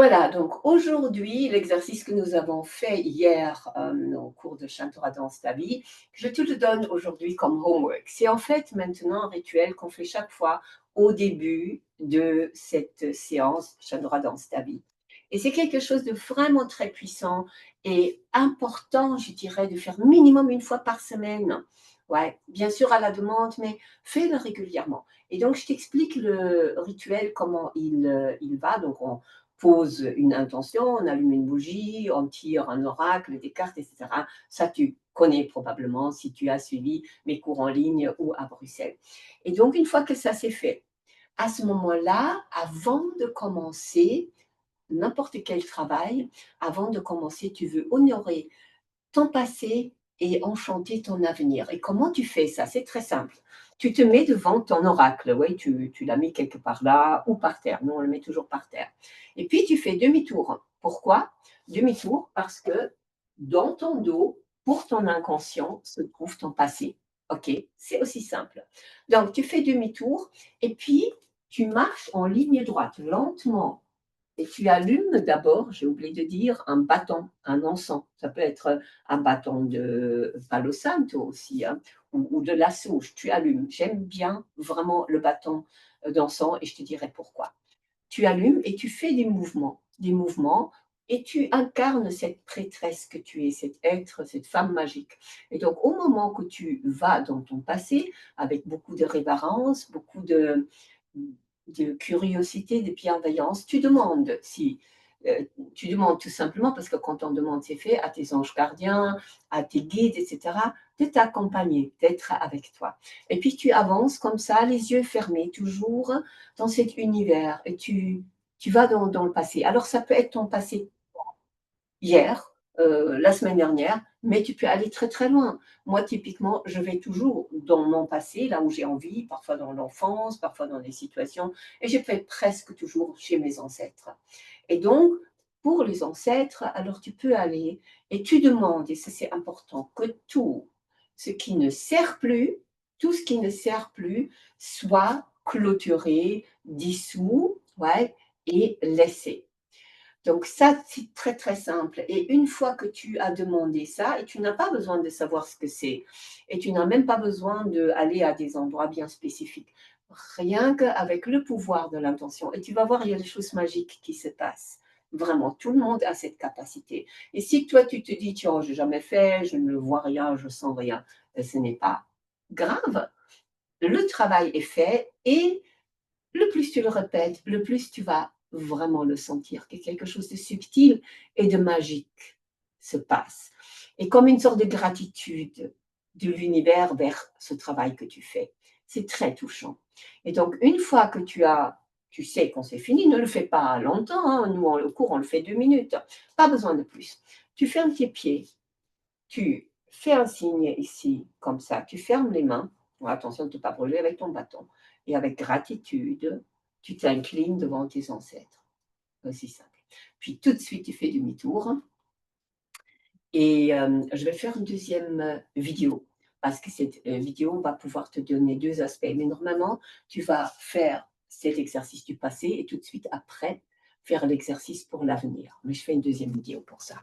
Voilà, donc aujourd'hui, l'exercice que nous avons fait hier au cours de Chantora dans ta vie, je te le donne aujourd'hui comme homework. C'est en fait maintenant un rituel qu'on fait chaque fois au début de cette séance Chantora dans ta vie. Et c'est quelque chose de vraiment très puissant et important, je dirais, de faire minimum une fois par semaine. Ouais, bien sûr à la demande, mais fais-le régulièrement. Et donc, je t'explique le rituel, comment il va. Donc, on pose une intention, on allume une bougie, on tire un oracle, des cartes, etc. Ça, tu connais probablement si tu as suivi mes cours en ligne ou à Bruxelles. Et donc, une fois que ça s'est fait, à ce moment-là, avant de commencer n'importe quel travail, avant de commencer, tu veux honorer ton passé et enchanter ton avenir. Et comment tu fais ça? C'est très simple. Tu te mets devant ton oracle, oui, tu l'as mis quelque part là ou par terre. Nous, on le met toujours par terre. Et puis, tu fais demi-tour. Pourquoi? Demi-tour parce que dans ton dos, pour ton inconscient, se trouve ton passé. OK? C'est aussi simple. Donc, tu fais demi-tour et puis tu marches en ligne droite, lentement, et tu allumes d'abord, j'ai oublié de dire, un bâton, un encens. Ça peut être un bâton de Palo Santo aussi, hein, ou de la sauge. Tu allumes. J'aime bien vraiment le bâton d'encens et je te dirai pourquoi. Tu allumes et tu fais des mouvements et tu incarnes cette prêtresse que tu es, cet être, cette femme magique. Et donc, au moment que tu vas dans ton passé, avec beaucoup de révérence, beaucoup de curiosité, de bienveillance, tu demandes si tu demandes tout simplement, parce que quand on demande, c'est fait, à tes anges gardiens, à tes guides, etc., de t'accompagner, d'être avec toi. Et puis tu avances comme ça, les yeux fermés, toujours dans cet univers, et tu vas dans le passé. Alors ça peut être ton passé hier, la semaine dernière, mais tu peux aller très très loin. Moi, typiquement, je vais toujours dans mon passé, là où j'ai envie, parfois dans l'enfance, parfois dans des situations, et je fais presque toujours chez mes ancêtres. Et donc, pour les ancêtres, alors tu peux aller et tu demandes, et ça c'est important, que tout ce qui ne sert plus, tout ce qui ne sert plus, soit clôturé, dissous, ouais, et laissé. Donc ça, c'est très très simple. Et une fois que tu as demandé ça, et tu n'as pas besoin de savoir ce que c'est, et tu n'as même pas besoin d'aller à des endroits bien spécifiques, rien qu'avec le pouvoir de l'intention. Et tu vas voir, il y a des choses magiques qui se passent. Vraiment, tout le monde a cette capacité. Et si toi, tu te dis, tiens, je n'ai jamais fait, je ne vois rien, je sens rien, ce n'est pas grave. Le travail est fait et le plus tu le répètes, le plus tu vas vraiment le sentir, que quelque chose de subtil et de magique se passe. Et comme une sorte de gratitude de l'univers vers ce travail que tu fais. C'est très touchant. Et donc, une fois que tu sais qu'on c'est fini, ne le fais pas longtemps, hein. Nous, en le cours, on le fait 2 minutes. Pas besoin de plus. Tu fermes tes pieds, tu fais un signe ici, comme ça, tu fermes les mains. Bon, attention de ne pas brûler avec ton bâton. Et avec gratitude, tu t'inclines devant tes ancêtres. Aussi simple. Puis tout de suite, tu fais demi-tour. Et je vais faire une deuxième vidéo parce que cette vidéo va pouvoir te donner deux aspects. Mais normalement, tu vas faire cet exercice du passé et tout de suite après, faire l'exercice pour l'avenir. Mais je fais une deuxième vidéo pour ça.